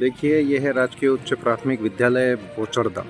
देखिए, ये है राजकीय उच्च प्राथमिक विद्यालय बोचरदा,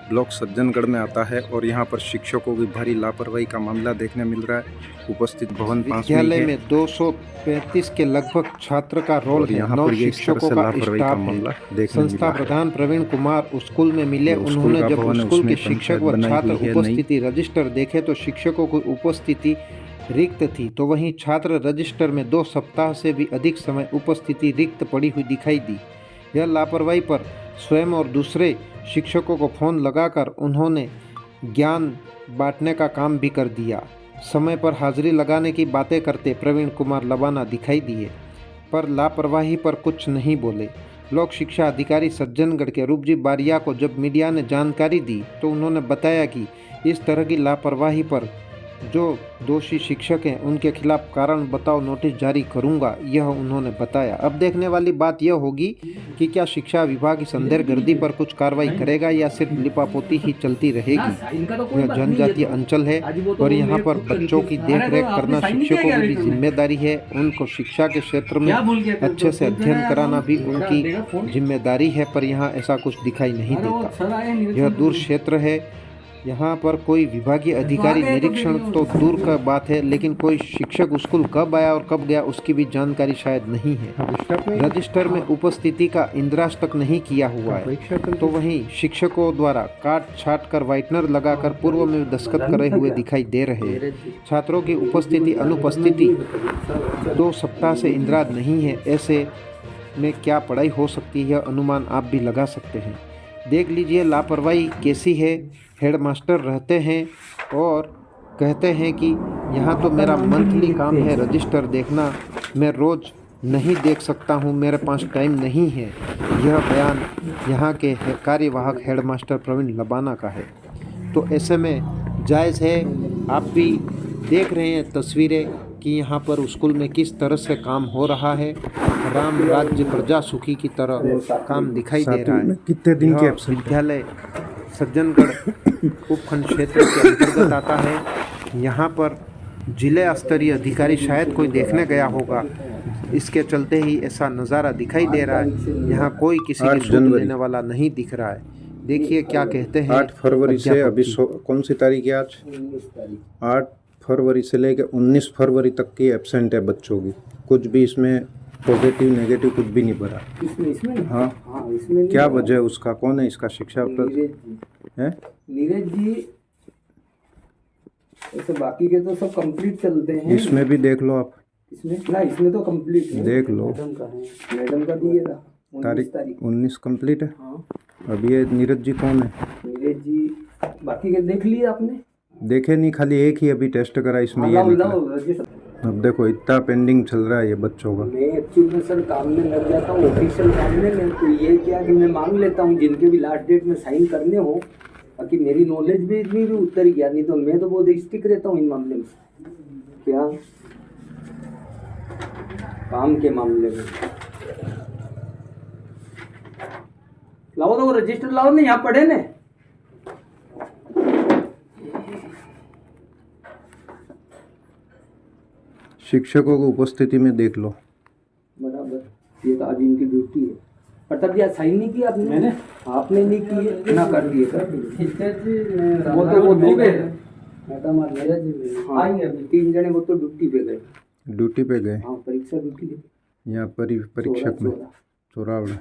ब्लॉक सज्जनगढ़ में आता है और यहाँ पर शिक्षकों की भारी लापरवाही का मामला देखने मिल रहा है। उपस्थित भवन 5 में विद्यालय है में 235 के लगभग छात्र का रोल और है। यहाँ 9 पर ये इस तरह शिक्षकों से का लापरवाही का स्टाफ मामला है। देखने संस्था मिला है। प्रधान प्रवीण कुमार स्कूल में मिले। जो स्कूल उन्होंने का जब भवन है स्कूल के उसमें शिक्षक पंचायत व बनाई छात्र हुई है नई। उपस्थिति रजिस्टर देखे तो शिक्षकों की उपस्थिति रिक्त थी, तो वहीं छात्र रजिस्टर में 2 सप्ताह से भी अधिक समय उपस्थिति रिक्त पड़ी हुई दिखाई दी। यह लापरवाही पर स्वयं और दूसरे शिक्षकों को फ़ोन लगाकर उन्होंने ज्ञान बांटने का काम भी कर दिया। समय पर हाजिरी लगाने की बातें करते प्रवीण कुमार लबाना दिखाई दिए, पर लापरवाही पर कुछ नहीं बोले। लोक शिक्षा अधिकारी सज्जनगढ़ के रूपजी बारिया को जब मीडिया ने जानकारी दी तो उन्होंने बताया कि इस तरह की लापरवाही पर जो दोषी शिक्षक हैं उनके खिलाफ कारण बताओ नोटिस जारी करूंगा, यह उन्होंने बताया। अब देखने वाली बात यह होगी कि क्या शिक्षा विभाग इस अंधेरगर्दी पर कुछ कार्रवाई करेगा या सिर्फ लिपापोती ही चलती रहेगी। यह जनजातीय अंचल है और यहाँ पर बच्चों की देखरेख करना शिक्षकों की भी जिम्मेदारी है। उनको शिक्षा के क्षेत्र में अच्छे से अध्ययन कराना भी उनकी जिम्मेदारी है, पर यहाँ ऐसा कुछ दिखाई नहीं देता। यह दूर क्षेत्र है, यहाँ पर कोई विभागीय अधिकारी निरीक्षण तो दूर का बात है, लेकिन कोई शिक्षक स्कूल कब आया और कब गया उसकी भी जानकारी शायद नहीं है। रजिस्टर में उपस्थिति का इंद्राज तक नहीं किया हुआ है, तो वहीं शिक्षकों द्वारा काट छाट कर व्हाइटनर लगाकर पूर्व में दस्तखत करे हुए दिखाई दे रहे हैं। छात्रों की उपस्थिति अनुपस्थिति 2 सप्ताह से इंद्राज नहीं है, ऐसे में क्या पढ़ाई हो सकती है, अनुमान आप भी लगा सकते हैं। देख लीजिए लापरवाही कैसी है। हेडमास्टर रहते हैं और कहते हैं कि यहाँ तो मेरा मंथली काम है रजिस्टर देखना, मैं रोज़ नहीं देख सकता हूँ, मेरे पास टाइम नहीं है। यह बयान यहाँ के कार्यवाहक हेडमास्टर प्रवीण लबाना का है। तो ऐसे में जायज़ है, आप भी देख रहे हैं तस्वीरें कि यहाँ पर स्कूल में किस तरह से काम हो रहा है। राम राज्य प्रजा सुखी की तरह काम दिखाई दे रहा है। कितने दिन के विद्यालय सज्जनगढ़ उपखंड क्षेत्र के अंतर्गत आता है। यहाँ पर जिले स्तरीय अधिकारी शायद कोई देखने गया होगा, इसके चलते ही ऐसा नज़ारा दिखाई दे रहा है। यहाँ कोई किसी की सूद लेने वाला नहीं दिख रहा है। देखिए क्या कहते हैं। 8 फरवरी से अभी कौन सी तारीख है आज? 8 फरवरी से लेकर 19 फरवरी तक की एब्सेंट है बच्चों की। कुछ भी इसमें पॉजिटिव नेगेटिव कुछ भी नहीं भरा। इसमें हाँ, इसमें क्या वजह है उसका? कौन है इसका शिक्षा है? नीरज जी। ऐसे बाकी के तो सब कंप्लीट चलते हैं। इसमें भी देख लो आप। इसमें तो कंप्लीट है। देख लो, मैडम का दिए था तारीख 19 कंप्लीट है। हाँ। अब ये नीरज जी कौन है? नीरज जी बाकी के देख लिए आपने? देखे नहीं, खाली एक ही अभी टेस्ट करा इसमें। ये निकला। अब देखो इतना पेंडिंग चल रहा है ये बच्चों का। मैं एक्चुअली में सर काम में लग जाता हूँ, ऑफिशियल काम में। मैं तो ये क्या कि मैं मांग लेता हूँ जिनके भी लास्ट डेट में साइन करने हो, ताकि मेरी नॉलेज भी इतनी भी उतर गया। नहीं तो मैं तो बहुत स्टिक रहता हूँ इन मामले में। क्या काम के मामले में लाओ तो रजिस्टर लाओ ना, यहाँ पढ़े ने। शिक्षकों की उपस्थिति में देख लो। बराबर, ये तो आज इनकी ड्यूटी है। प्रताप जी आज साइन नहीं किया आपने? मैंने आपने नहीं किए ना, कर दिए सर। वो तो वो दो गए मैडम और नीरज जी आएंगे अभी 3 जने। वो तो ड्यूटी पे गए। ड्यूटी पे गए? हाँ, परीक्षा ड्यूटी यहाँ परीक्षक में चोरावड़ा।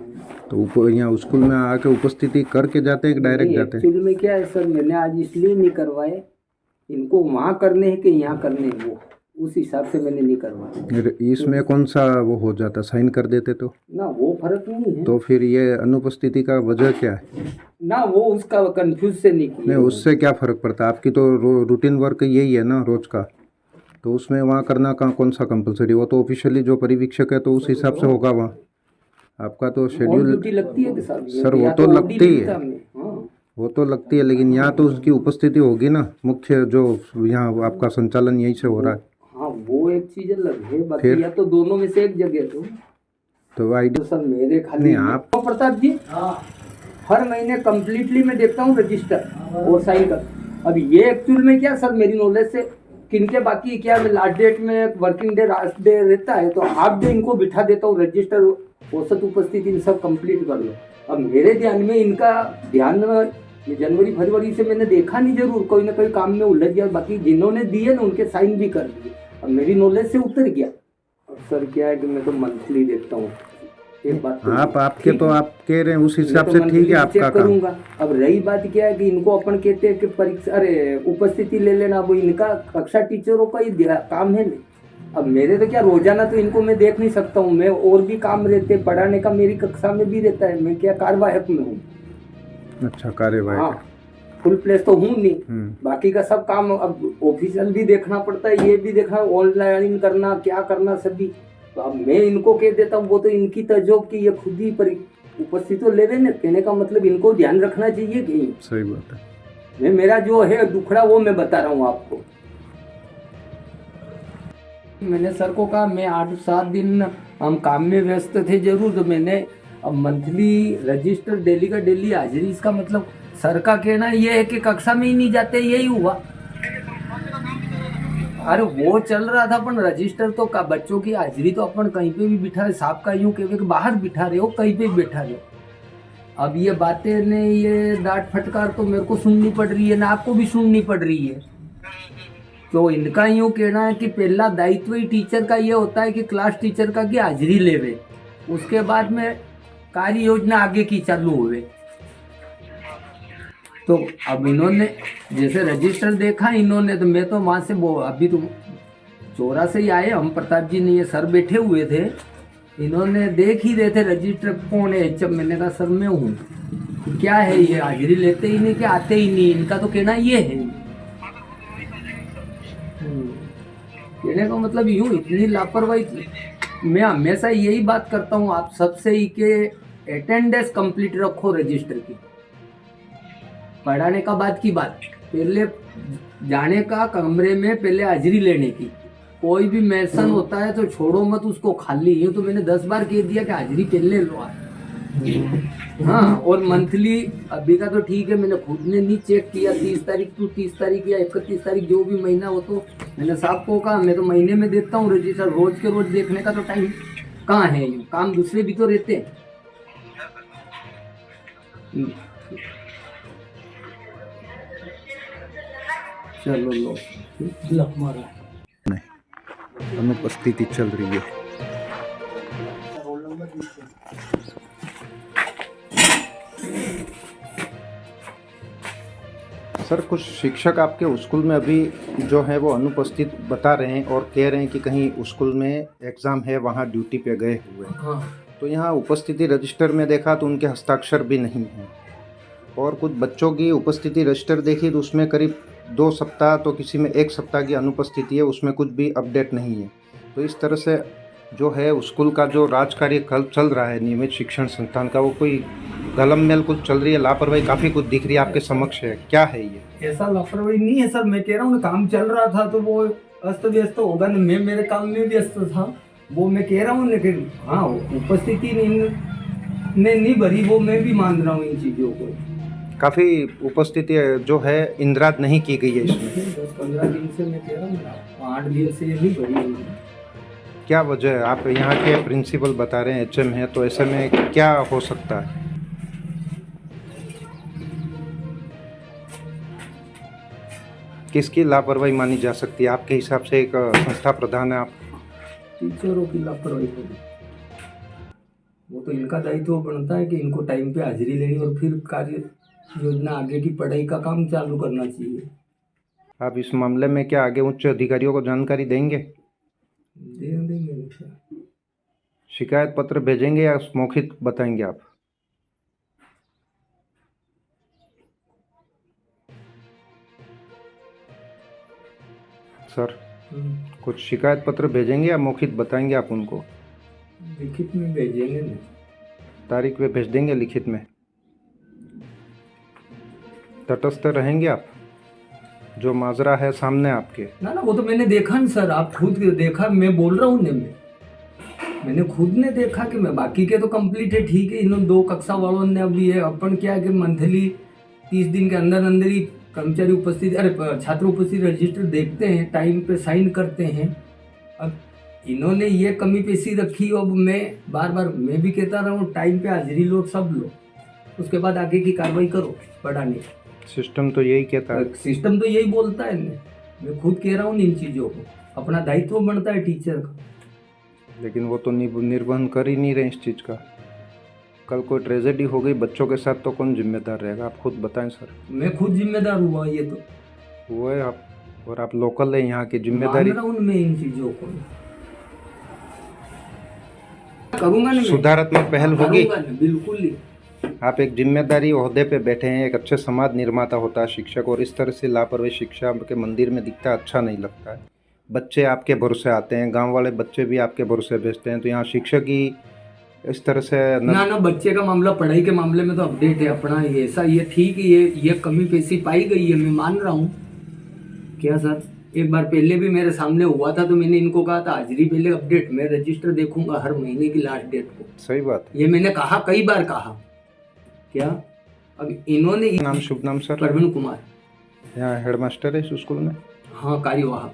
तो यहाँ स्कूल में आके उपस्थिति करके जाते हैं कि डायरेक्ट जाते हैं? एक्चुअली में क्या है सर, मैंने आज इसलिए नहीं करवाए, इनको वहाँ करने हैं कि यहाँ करने हैं, वो उस हिसाब से मैंने नहीं करवाया। इसमें कौन सा वो हो जाता, साइन कर देते तो ना, वो फर्क नहीं है। तो फिर ये अनुपस्थिति का वजह क्या है ना? वो उसका कंफ्यूज से नहीं किया। नहीं, उससे क्या फ़र्क पड़ता है? आपकी तो रूटीन वर्क यही है ना रोज का, तो उसमें वहाँ करना कौन सा कंपलसरी? वो तो ऑफिशियली जो परिवीक्षक है तो उस हिसाब से होगा वहाँ। आपका तो शेड्यूल लगती है सर, वो तो लगती है, वो तो लगती है, लेकिन यहाँ तो उसकी उपस्थिति होगी ना। मुख्य जो यहाँ आपका संचालन यहीं से हो रहा है। हाँ, वो एक चीज अलग है, बाकी या तो दोनों में से एक जगह तो आइडिया सर मेरे खाली नहीं। आप प्रताप जी हर महीने कम्प्लीटली मैं देखता हूँ रजिस्टर और साइन कर। अब ये एक्चुअल में क्या सर, मेरी नॉलेज से किनके बाकी क्या, मैं लास्ट डेट में वर्किंग डे लास्ट डे रहता है तो हाफ डे इनको बिठा देता हूँ रजिस्टर औसत उपस्थिति इन सब कंप्लीट कर लो। अब मेरे ध्यान में इनका ध्यान जनवरी फरवरी से मैंने देखा नहीं, जरूर कोई ना कोई काम में उलझ गया, बाकी जिन्होंने दिए ना उनके साइन भी कर दिए। अब मेरी नॉलेज से उतर गया। अब सर क्या है कि मैं तो मंथली देखता हूँ, एक बात तो आपके तो आप कह रहे हैं उस हिसाब मैं से तो ठीक है मंथली आपका चेक काम। करूंगा। अब रही बात क्या है कि इनको अपन कहते हैं कि परीक्षा उपस्थिति ले लेना, वो इनका कक्षा टीचरों का ही काम है नहीं। अब मेरे तो क्या रोजाना तो इनको मैं देख नहीं सकता हूँ, मैं और भी काम रहते पढ़ाने का मेरी कक्षा में भी रहता है, मैं क्या कार्यवाहक में हूँ। अच्छा, कार्यवाही। हाँ, फुल प्लेस तो हूँ नहीं, बाकी का सब काम अब ऑफिशियल भी देखना पड़ता है, ये भी देखना, ऑनलाइन करना, क्या करना सभी। तो अब मैं इनको कह देता हूँ, वो तो इनकी तजोब की ये खुद ही उपस्थित तो ले ना, कहने का मतलब इनको ध्यान रखना चाहिए कि सही बात है। मैं मेरा जो है दुखड़ा वो मैं बता रहा हूँ आपको। मैंने सर को कहा मैं 8-7 दिन हम काम में व्यस्त थे जरूर, तो मैंने अब मंथली रजिस्टर डेली का डेली हाजिरी, इसका मतलब सर का कहना ये है कि कक्षा में ही नहीं जाते, यही हुआ। अरे वो चल रहा था, पर रजिस्टर तो का बच्चों की हाजिरी तो अपन कहीं पे भी बिठा रहे, साहब का यूं कहे कि बाहर बिठा रहे हो, कहीं पे भी बैठा रहे हो। अब ये बातें ने ये डांट फटकार तो मेरे को सुननी पड़ रही है ना, आपको भी सुननी पड़ रही है। तो इनका यूं कहना है कि पहला दायित्व ही टीचर का ये होता है कि क्लास टीचर का की हाजिरी लेवे, उसके बाद में कार्य योजना आगे की चालू हुए। तो अब इन्होंने जैसे रजिस्टर देखा इन्होंने, तो मैं तो वहाँ से अभी तो चौरा से ही आए हम, प्रताप जी ने ये सर बैठे हुए थे, इन्होंने देख ही रहे थे रजिस्टर कौन है एचएम। मैंने कहा सर मैं हूँ, क्या है ये हाजिरी लेते ही नहीं कि आते ही नहीं, इनका तो कहना ये है। कहने का मतलब यूँ इतनी लापरवाही, मैं हमेशा यही बात करता हूँ आप सबसे ही कि अटेंडेंस कंप्लीट रखो रजिस्टर की। पढ़ाने का बाद की बात, पहले जाने का कमरे में पहले हाजिरी लेने की। कोई भी मेंशन होता है तो छोड़ो मत उसको खाली, ये तो मैंने 10 बार कह दिया कि हाजिरी पहले लो। हाँ, और मंथली अभी का तो ठीक है, मैंने खुद ने नहीं चेक किया 30 तारीख टू 30 तारीख या 31 तारीख जो भी महीना हो, तो मैंने साहब को कहा मैं तो महीने में देखता हूँ रजिस्टर, रोज के रोज देखने का तो टाइम कहाँ है, काम दूसरे भी तो रहते हैं। चलो लो हमारा नहीं, अनुपस्थिति चल रही है। सर, कुछ शिक्षक आपके स्कूल में अभी जो है वो अनुपस्थित बता रहे हैं और कह रहे हैं कि कहीं स्कूल में एग्ज़ाम है वहाँ ड्यूटी पे गए हुए हैं। हाँ। तो यहाँ उपस्थिति रजिस्टर में देखा तो उनके हस्ताक्षर भी नहीं हैं, और कुछ बच्चों की उपस्थिति रजिस्टर देखी तो उसमें करीब 2 सप्ताह, तो किसी में 1 सप्ताह की अनुपस्थिति है, उसमें कुछ भी अपडेट नहीं है। तो इस तरह से जो है स्कूल का जो राजकार्य चल रहा है नियमित शिक्षण संस्थान का, वो कोई गलममेल कुछ चल रही है, लापरवाही काफ़ी कुछ दिख रही है आपके समक्ष है, क्या है ये? ऐसा लापरवाही नहीं है सर, मैं कह रहा हूँ ना काम चल रहा था तो वो अस्त व्यस्त होगा ना, मैं मेरे काम में व्यस्त था, वो मैं कह रहा हूँ। लेकिन हाँ, उपस्थिति नहीं भरी, वो मैं भी मान रहा हूँ इन चीज़ों को। काफ़ी उपस्थिति जो है इंदिराज नहीं की गई है इसमें। 10-15 दिन से मैं कह रहा हूँ, 8 दिन से नहीं भरी है। क्या वजह है? आप यहाँ के प्रिंसिपल बता रहे हैं एचएम है, तो ऐसे में क्या हो सकता है? किसकी लापरवाही मानी जा सकती है आपके हिसाब से? एक संस्था प्रधान है आप। टीचरों की लापरवाही होगी, वो तो इनका दायित्व बनता है कि इनको टाइम पे हाजिरी लेनी और फिर कार्य योजना आगे की पढ़ाई का काम चालू करना चाहिए। आप इस मामले में क्या आगे उच्च अधिकारियों को जानकारी देंगे? देंगे। शिकायत पत्र भेजेंगे या मौखिक बताएंगे आप? सर, कुछ शिकायत पत्र भेजेंगे या मौखिक बताएंगे आप उनको? लिखित में भेजेंगे ना। तारीख पे भेज देंगे लिखित में? तटस्थ रहेंगे आप? जो माजरा है सामने आपके। ना वो तो मैंने देखा ना सर, आप खुद देखा, मैं बोल रहा हूँ मैंने खुद ने देखा कि मैं, बाकी के तो कंप्लीट है, ठीक है। इन 2 कक्षा वालों ने अभी है, अपन क्या है कि मंथली 30 दिन के अंदर ही कर्मचारी उपस्थित छात्र उपस्थित रजिस्टर देखते हैं, टाइम पे साइन करते हैं। अब इन्होंने ये कमी पेशी रखी। अब मैं बार बार मैं भी कहता रहा हूँ, टाइम पे हाजिरी लो, सब लो, उसके बाद आगे की कार्रवाई करो बढ़ाने की। सिस्टम तो यही कहता है। सिस्टम तो यही बोलता है। मैं खुद कह रहा हूँ इन चीज़ों को, अपना दायित्व बनता है टीचर का। लेकिन वो तो निर्वहन कर ही नहीं रहे इस चीज़ का। कल कोई ट्रेजेडी हो गई बच्चों के साथ तो कौन जिम्मेदार रहेगा? आप खुद बताएं सर। मैं खुद जिम्मेदार हुआ, ये तो वो है आप, और आप लोकल है यहाँ की, जिम्मेदारी मान रहा हूँ मैं इन चीज़ों को। करूँगा नहीं, सुधारात्मक पहल होगी। बिल्कुल नहीं। आप एक जिम्मेदारी ओहदे पे बैठे हैं, एक अच्छे समाज निर्माता होता है शिक्षक, और इस तरह से लापरवाही शिक्षा के मंदिर में दिखता है, अच्छा नहीं लगता है। बच्चे आपके भरोसे आते हैं, गांव वाले बच्चे भी आपके भरोसे भेजते हैं, तो यहाँ शिक्षक ही इस तरह से ना बच्चे का मामला, पढ़ाई के मामले में तो अपडेट है अपना, ये ऐसा ये ठीक है, ये कमी पेशी पाई गई है, मैं मान रहा हूँ। क्या सर, एक बार पहले भी मेरे सामने हुआ था तो मैंने इनको कहा था हाजिरी पहले अपडेट, मैं रजिस्टर देखूंगा हर महीने की लास्ट डेट को। सही बात, ये मैंने कहा, कई बार कहा। क्या अब इन्होंने नाम, शुभ नाम सर? प्रवीण कुमार। यहाँ हेडमास्टर है इस स्कूल में? हाँ, कार्यवाहक।